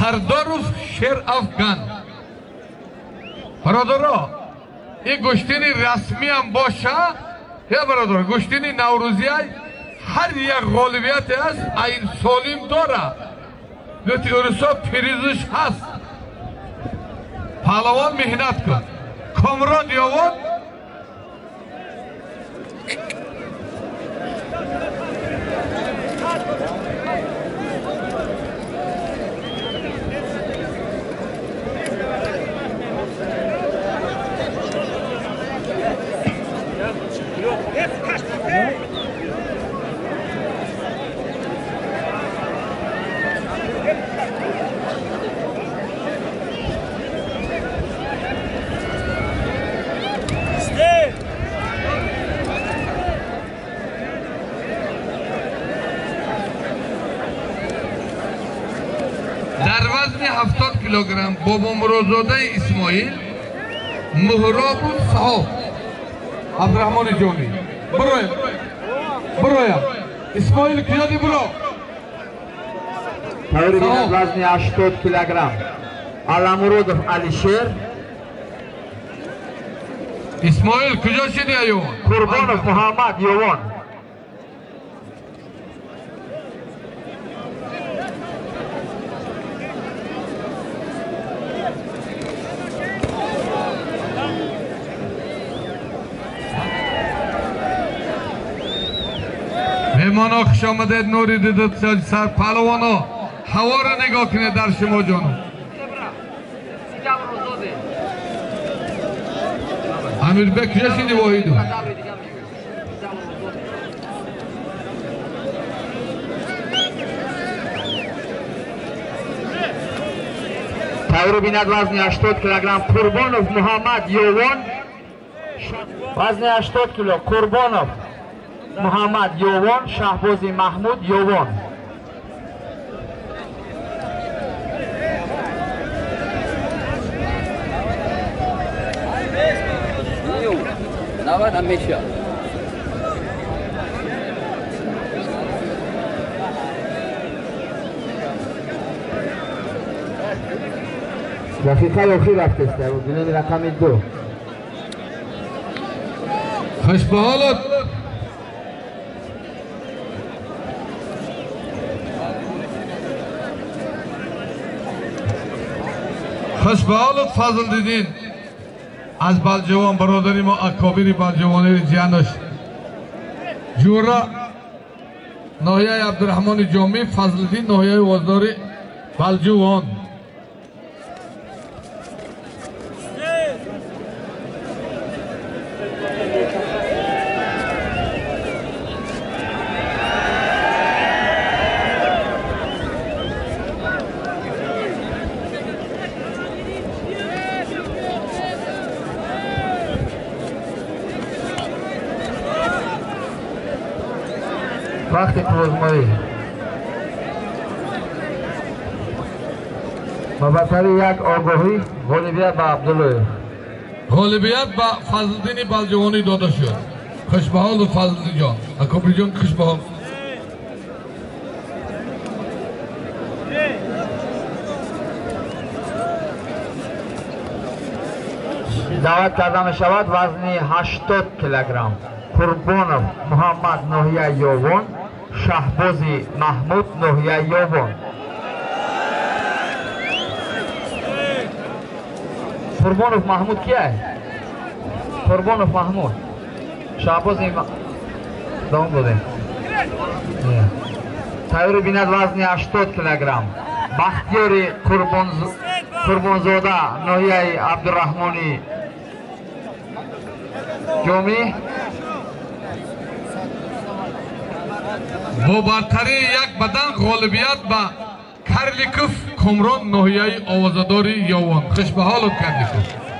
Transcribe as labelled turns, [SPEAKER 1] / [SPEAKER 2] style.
[SPEAKER 1] Сардаров Шер Афган. Бародаро, این گشتینی رسمی هم باشه یا برادر گشتینی نوروزی هر یک غالبیت است این سالم داره لطی ارسا پریزش هست پهلوان مهنت کن کامران یاوان در وزن 70 کیلوگرم بابا مرادزاده اسماعیل مهراب صاحب عبدالرحمن جانی برایم اسماعیل کیادی برو
[SPEAKER 2] تایری بینید وزن 80 کیلوگرم علامرودov Alisher
[SPEAKER 1] اسماعیل کجا شدی ایوان
[SPEAKER 2] Qurbanov Muhammad Yovan
[SPEAKER 1] مهمانا خوش آمدید نوری دیدید سر پهلوانا هوا رو نگاه کنه در شما جانو امیر بک کجا شدی واحیدو
[SPEAKER 2] تایری بینید وزن 80 کیلوگرم Qurbanov Muhammad Yovan وزن 80 کیلو Qurbanov محمد یوان شهبازی محمود یوان دقیقه یاخی رفته است و بینید رقم 2
[SPEAKER 1] خوش به حالت خوش به حالت فضل دیدین از بلجوان برادری ما اکابر بلجوانی جیانش جورا ناحیه عبدالرحمن جامی فضل دین ناحیه وزداری بلجوان
[SPEAKER 2] وقت پروزمایی و بطری یک آگاهی غالبیت به عبدالله
[SPEAKER 1] غالبیت به فضلدین بلجوانی داده شد خوش به حال فضلدین جان اکابری جان خوش به حال
[SPEAKER 2] دعوت کرده می شود وزن 80 کیلوگرم Qurbanov محمد ناحیه یوان شهبازی محمود ناحیه یوان Qurbanov محمود کیه؟ Qurbanov محمود شهبازی دام بودیم تایری بینید وزن 80 کیلوگرم بختیاری قربانزاده ناحیه عبدالرحمانی جامی
[SPEAKER 1] با برتری یک بدن غالبیت به کرلیکوف کمران ناحیه آوازداری یاوان خوش به حالت کرده شد